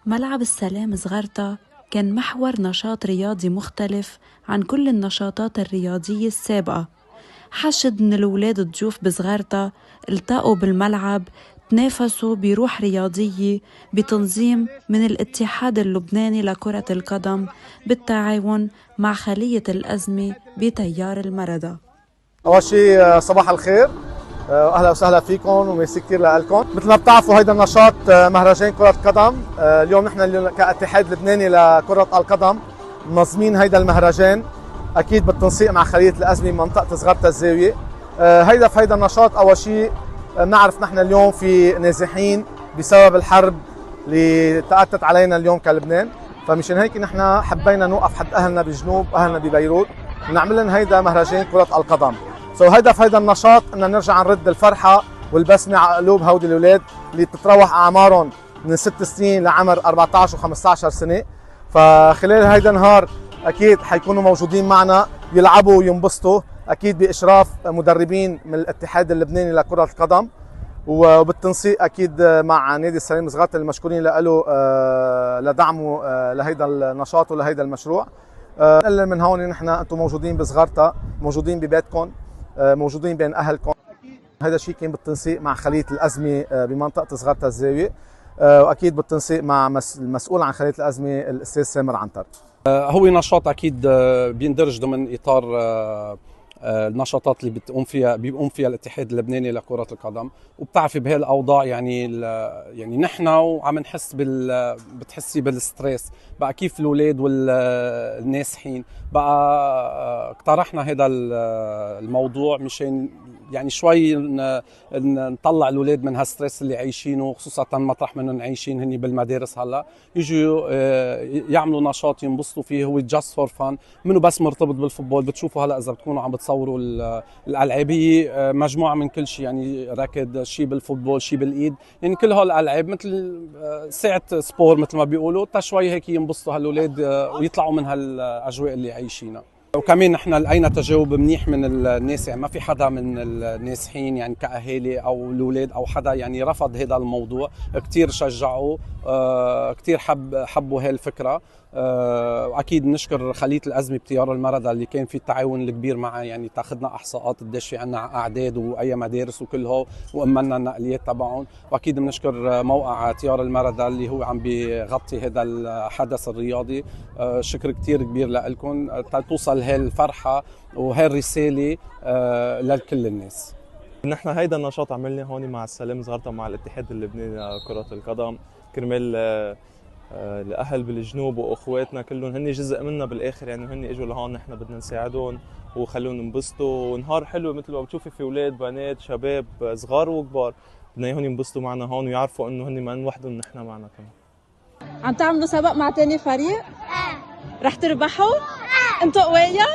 ملعب السلام صغرتا كان محور نشاط رياضي مختلف عن كل النشاطات الرياضية السابقة. حشد من الولاد الضيوف بصغرتا التقوا بالملعب، تنافسوا بروح رياضية بتنظيم من الاتحاد اللبناني لكرة القدم بالتعاون مع خلية الأزمة بتيار المردة. أول شيء صباح الخير، اهلا وسهلا فيكم وميرسي كثير لكم. مثل ما بتعرفوا هيدا النشاط مهرجان كرة قدم. اليوم نحن كاتحاد لبناني لكرة القدم منظمين هيدا المهرجان اكيد بالتنسيق مع خلية الأزمة منطقة صغرتا الزاوية. هيدا في هيدا النشاط اول شيء بنعرف نحن اليوم في نازحين بسبب الحرب اللي تأتت علينا اليوم كلبنان، فمشان هيك نحن حبينا نوقف حد اهلنا بجنوب، اهلنا ببيروت، ونعمل لهم هيدا مهرجان كرة القدم. هيدا النشاط ان نرجع نرد الفرحه والبسمه على قلوب هودي الاولاد اللي بتتراوح اعمارهم من 6 سنين لعمر 14 و15 سنه. فخلال هيدا النهار اكيد حيكونوا موجودين معنا يلعبوا وينبسطوا، اكيد باشراف مدربين من الاتحاد اللبناني لكره القدم وبالتنسيق اكيد مع نادي السلام صغرتا المشكورين له لدعمه لهيدا النشاط ولهيدا المشروع. نقلل من هون نحن انتم موجودين بصغرتا، موجودين ببيتكم، موجودين بين اهلكم. هذا الشيء كان بالتنسيق مع خلية الأزمة بمنطقة صغرتا الزاوية، واكيد بالتنسيق مع المسؤول عن خلية الأزمة الاستاذ سامر عنتر. هو نشاط اكيد بيندرج ضمن اطار النشاطات اللي بيقوم فيها الاتحاد اللبناني لكرة القدم، وبتعرفي بهالاوضاع يعني نحن وعم نحس بتحسي بالستريس بقى، كيف الاولاد والنازحين بقى. اقترحنا هذا الموضوع مشان يعني شوي نطلع الاولاد من هالستريس اللي عايشينه، خصوصا مطرح منهم عايشين هني بالمدارس. هلا يجوا يعملوا نشاط ينبسطوا فيه، هو جاست فور فان، منه بس مرتبط بالفوتبول. بتشوفوا هلا اذا بتكونوا عم بتصوروا الالعاب هي مجموعه من كل شيء، يعني ركض، شيء بالفوتبول، شيء بالايد، يعني كل هول الالعاب مثل ساعه سبور مثل ما بيقولوا، شوي هيك ينبسطوا هالاولاد ويطلعوا من هالاجواء اللي عايشينها. وكمان نحن لقينا تجاوب منيح من الناس، يعني ما في حدا من النازحين يعني كأهالي او الاولاد او حدا يعني رفض هذا الموضوع، كثير شجعوا، كثير حبوا هاي الفكره. واكيد نشكر خلية الأزمة بتيار المردة اللي كان في التعاون الكبير معها، يعني تاخذنا احصاءات قديش في عندنا اعداد واي مدارس وكلها، وامنا النقليات تبعهم. واكيد بنشكر موقع تيار المردة اللي هو عم بيغطي هذا الحدث الرياضي. شكر كثير كبير لكم توصل هاي الفرحه وهاي الرساله لكل الناس. نحن هيدا النشاط عملنا هون مع السلام صغرتا مع الاتحاد اللبناني لكرة القدم كرمال الاهل بالجنوب واخواتنا كلهم هن جزء منا بالاخر، يعني هن اجوا لهون نحن بدنا نساعدهم وخلوهم ينبسطوا. نهار حلو مثل ما بتشوفي في اولاد بنات شباب صغار وكبار، بدنا اياهم ينبسطوا معنا هون ويعرفوا انه هن ما وحدهم، نحن معنا كمان. عم تعملوا سباق مع تاني فريق؟ رح تربحوا؟ انتوا قوية؟